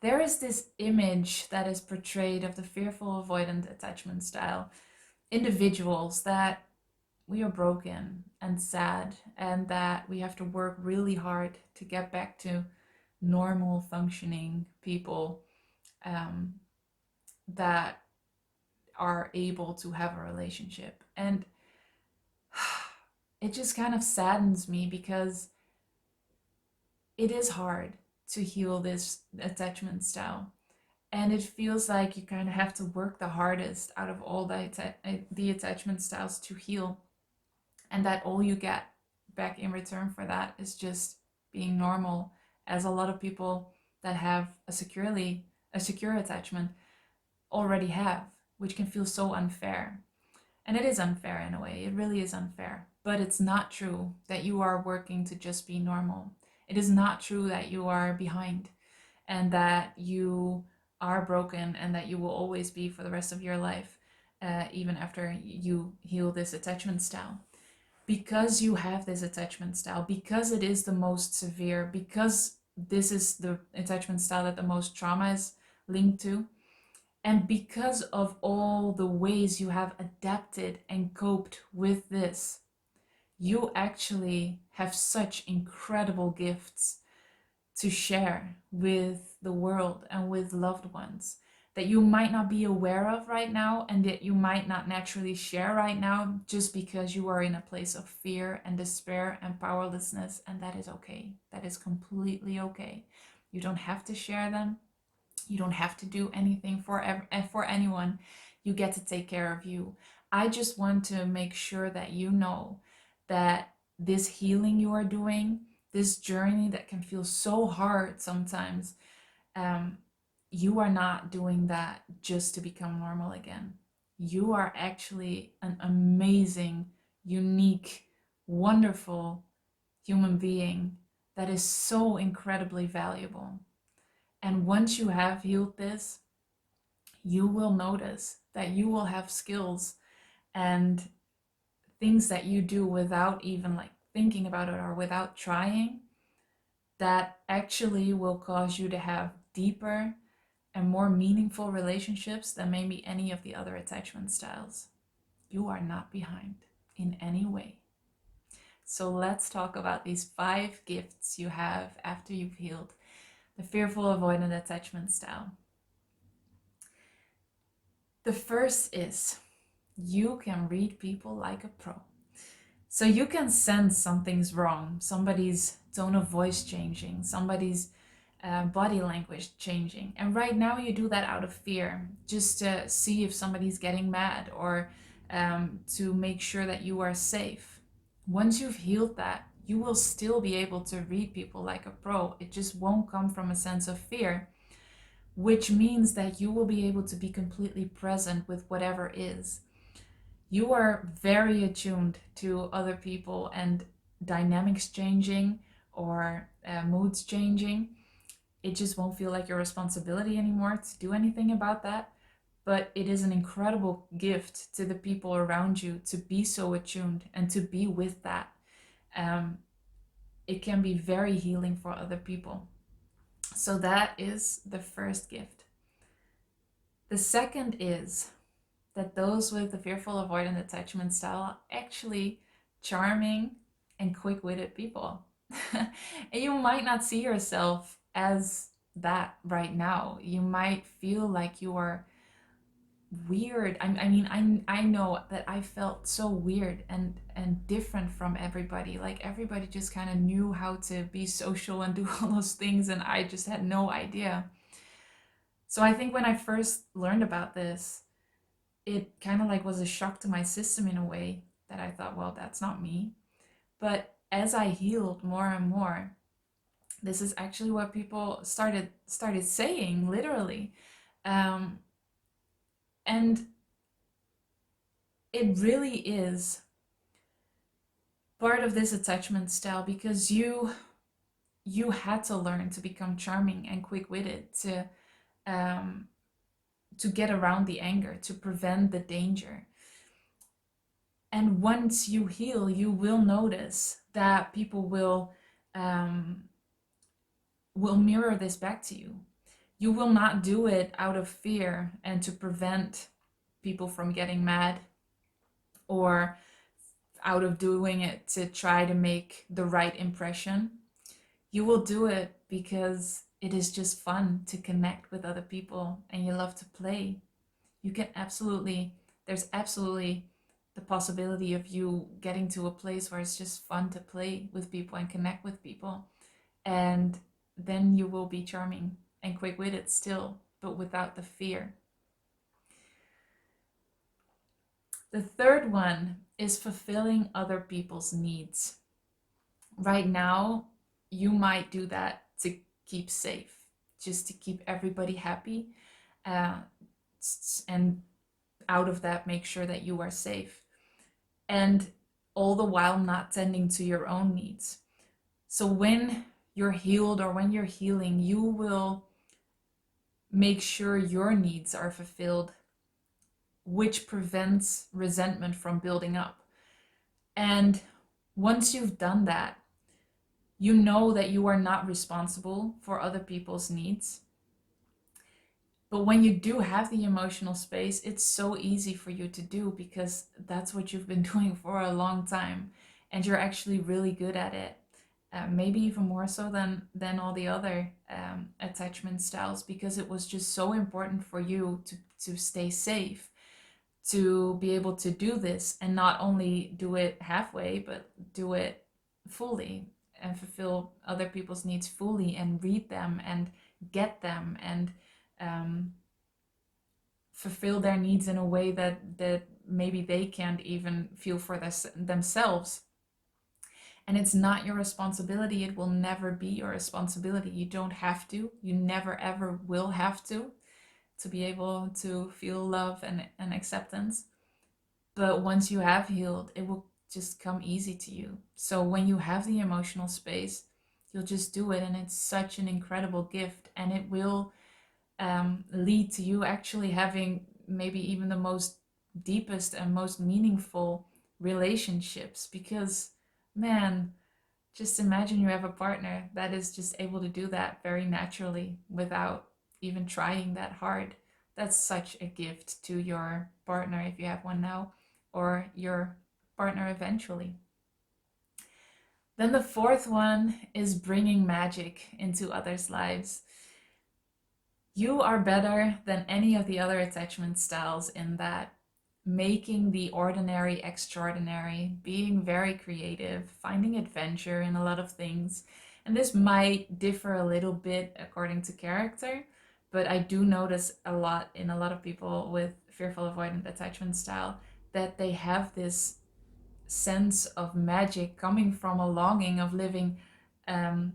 There is this image that is portrayed of the fearful avoidant attachment style individuals that we are broken and sad, and that we have to work really hard to get back to normal functioning people, um, that are able to have a relationship. And it just kind of saddens me because it is hard to heal this attachment style. And it feels like you kind of have to work the hardest out of all the attachment styles to heal. And that all you get back in return for that is just being normal, as a lot of people that have a secure attachment already have, which can feel so unfair. And it is unfair in a way, it really is unfair. But it's not true that you are working to just be normal. It is not true that you are behind and that you are broken and that you will always be for the rest of your life, even after you heal this attachment style. Because you have this attachment style, because it is the most severe, because this is the attachment style that the most trauma is linked to, and because of all the ways you have adapted and coped with this, you actually have such incredible gifts to share with the world and with loved ones that you might not be aware of right now, and that you might not naturally share right now, just because you are in a place of fear and despair and powerlessness. And that is okay. That is completely okay. You don't have to share them. You don't have to do anything for anyone. You get to take care of you. I just want to make sure that you know that this healing you are doing, this journey that can feel so hard sometimes, you are not doing that just to become normal again. You are actually an amazing, unique, wonderful human being that is so incredibly valuable. And once you have healed this, you will notice that you will have skills and things that you do without even like thinking about it or without trying, that actually will cause you to have deeper and more meaningful relationships than maybe any of the other attachment styles. You are not behind in any way. So let's talk about these 5 gifts you have after you've healed the fearful avoidant attachment style. The first is you can read people like a pro. So you can sense something's wrong, somebody's tone of voice changing, somebody's body language changing. And right now you do that out of fear, just to see if somebody's getting mad, or to make sure that you are safe. Once you've healed that, you will still be able to read people like a pro. It just won't come from a sense of fear, which means that you will be able to be completely present with whatever is. You are very attuned to other people and dynamics changing, or moods changing. It just won't feel like your responsibility anymore to do anything about that. But it is an incredible gift to the people around you to be so attuned and to be with that. It can be very healing for other people. So that is the first gift. The second is that those with the fearful avoidant attachment style are actually charming and quick-witted people. And you might not see yourself as that right now. You might feel like you are weird. I know that I felt so weird and different from everybody. Like everybody just kind of knew how to be social and do all those things, and I just had no idea. So I think when I first learned about this, it kind of like was a shock to my system in a way, that I thought, well, that's not me. But as I healed more and more, this is actually what people started saying, literally. And it really is part of this attachment style, because you had to learn to become charming and quick-witted to get around the anger, to prevent the danger. And once you heal, you will notice that people will mirror this back to you. You will not do it out of fear and to prevent people from getting mad, or out of doing it to try to make the right impression. You will do it because it is just fun to connect with other people and you love to play. You can absolutely, there's absolutely the possibility of you getting to a place where it's just fun to play with people and connect with people. And then you will be charming and quick-witted still, but without the fear. The third one is fulfilling other people's needs. Right now, you might do that to keep safe, just to keep everybody happy, uh, and out of that, make sure that you are safe. And all the while not tending to your own needs. So when you're healed or when you're healing, you will make sure your needs are fulfilled, which prevents resentment from building up. And once you've done that, you know that you are not responsible for other people's needs. But when you do have the emotional space, it's so easy for you to do because that's what you've been doing for a long time and you're actually really good at it. Maybe even more so than all the other attachment styles, because it was just so important for you to stay safe, to be able to do this and not only do it halfway, but do it fully and fulfill other people's needs fully and read them and get them and fulfill their needs in a way that maybe they can't even feel for themselves. And it's not your responsibility. It will never be your responsibility. You don't have to. You never ever will have to be able to feel love and acceptance. But once you have healed, it will just come easy to you. So when you have the emotional space, you'll just do it. And it's such an incredible gift. And it will lead to you actually having maybe even the most deepest and most meaningful relationships. Because, man, just imagine you have a partner that is just able to do that very naturally without even trying that hard. That's such a gift to your partner if you have one now, or your partner eventually. Then the fourth one is bringing magic into others' lives. You are better than any of the other attachment styles in that making the ordinary extraordinary, being very creative, finding adventure in a lot of things. And this might differ a little bit according to character, but I do notice a lot in a lot of people with fearful avoidant attachment style that they have this sense of magic coming from a longing of living um,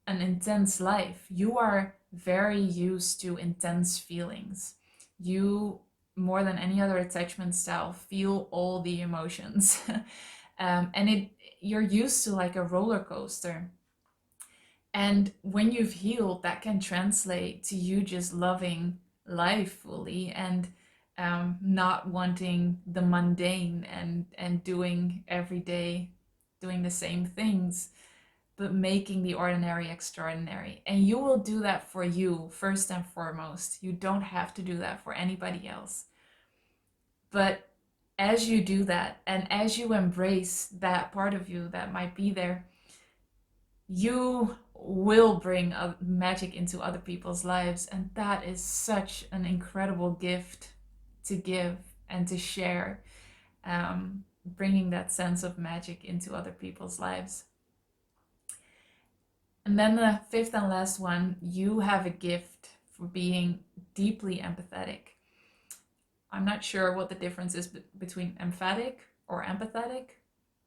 an intense life. You are very used to intense feelings. You, more than any other attachment style, feel all the emotions. And you're used to like a roller coaster. And when you've healed, that can translate to you just loving life fully and not wanting the mundane and doing every day, doing the same things, but making the ordinary extraordinary. And you will do that for you first and foremost. You don't have to do that for anybody else. But as you do that, and as you embrace that part of you that might be there, you will bring magic into other people's lives. And that is such an incredible gift to give and to share, bringing that sense of magic into other people's lives. And then the fifth and last one, you have a gift for being deeply empathetic. I'm not sure what the difference is between emphatic or empathetic,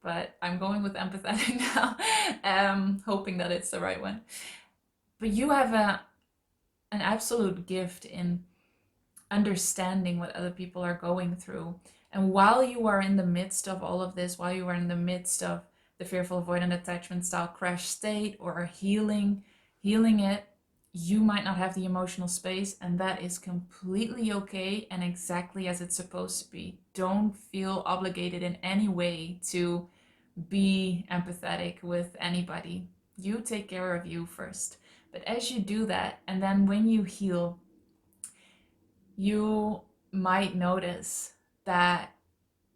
but I'm going with empathetic now, hoping that it's the right one. But you have an absolute gift in understanding what other people are going through. And while you are in the midst of all of this, while you are in the midst of the fearful avoidant attachment style crash state or healing it, you might not have the emotional space, and that is completely okay and exactly as it's supposed to be. Don't feel obligated in any way to be empathetic with anybody. You take care of you first. But as you do that, and then when you heal, you might notice that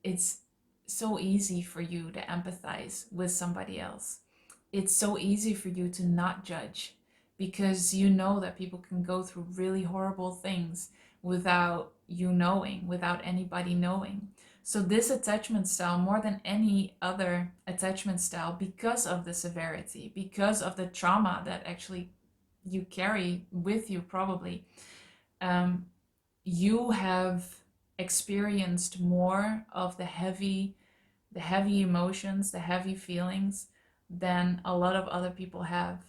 it's so easy for you to empathize with somebody else. It's so easy for you to not judge because you know that people can go through really horrible things without you knowing, without anybody knowing. So, this attachment style, more than any other attachment style, because of the severity, because of the trauma that actually you carry with you, probably, um, you have experienced more of the heavy emotions, the heavy feelings than a lot of other people have.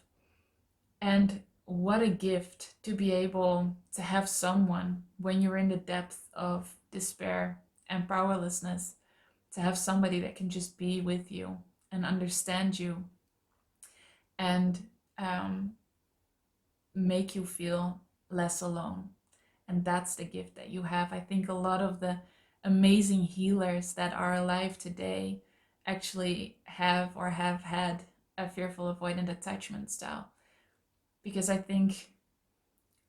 And what a gift to be able to have someone when you're in the depth of despair and powerlessness, to have somebody that can just be with you and understand you and um, make you feel less alone. And that's the gift that you have. I think a lot of the amazing healers that are alive today actually have or have had a fearful avoidant attachment style. Because I think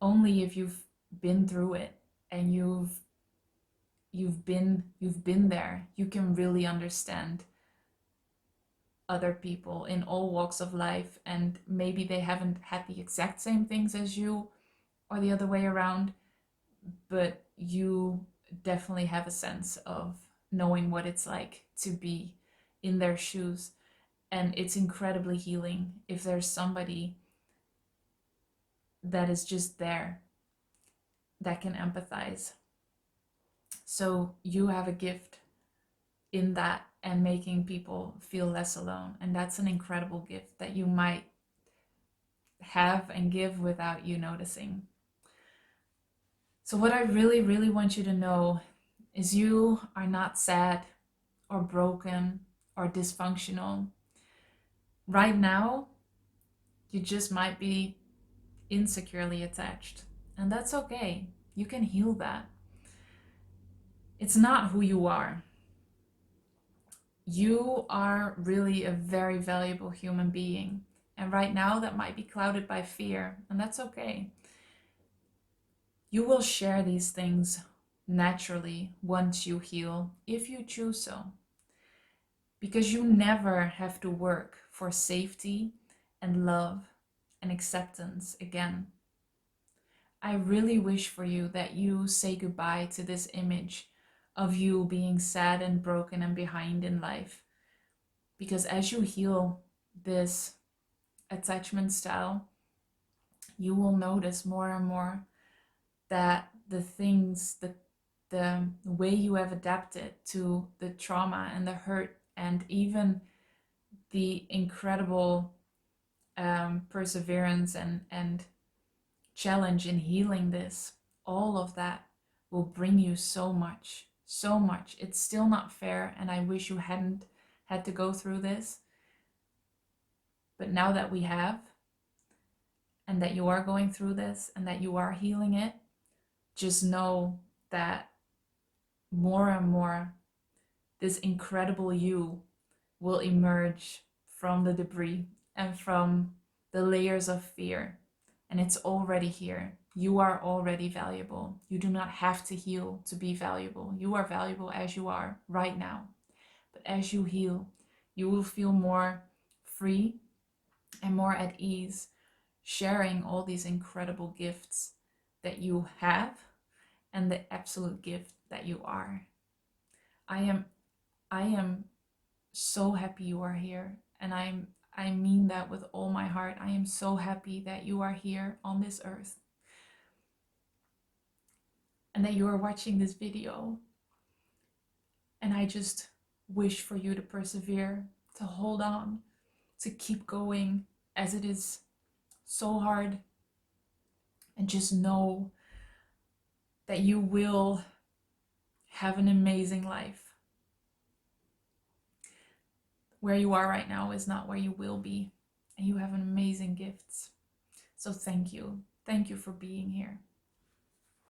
only if you've been through it and you've been there, you can really understand other people in all walks of life, and maybe they haven't had the exact same things as you or the other way around, but you definitely have a sense of knowing what it's like to be in their shoes. And it's incredibly healing if there's somebody that is just there that can empathize. So you have a gift in that and making people feel less alone. And that's an incredible gift that you might have and give without you noticing. So, what I really, really want you to know is you are not sad or broken or dysfunctional. Right now, you just might be insecurely attached. And that's okay. You can heal that. It's not who you are. You are really a very valuable human being. And right now, that might be clouded by fear, and that's okay. You will share these things naturally once you heal, if you choose so. Because you never have to work for safety and love and acceptance again. I really wish for you that you say goodbye to this image of you being sad and broken and behind in life. Because as you heal this attachment style, you will notice more and more that the things, the way you have adapted to the trauma and the hurt, and even the incredible perseverance and challenge in healing this, all of that will bring you so much, so much. It's still not fair, and I wish you hadn't had to go through this. But now that we have, and that you are going through this, and that you are healing it, just know that more and more this incredible you will emerge from the debris and from the layers of fear. And it's already here. You are already valuable. You do not have to heal to be valuable. You are valuable as you are right now. But as you heal, you will feel more free and more at ease, sharing all these incredible gifts that you have and the absolute gift that you are. I am so happy you are here, and I mean that with all my heart. I am so happy that you are here on this earth and that you are watching this video. And I just wish for you to persevere, to hold on, to keep going as it is so hard, and just know that you will have an amazing life. Where you are right now is not where you will be, and you have amazing gifts. So thank you. Thank you for being here.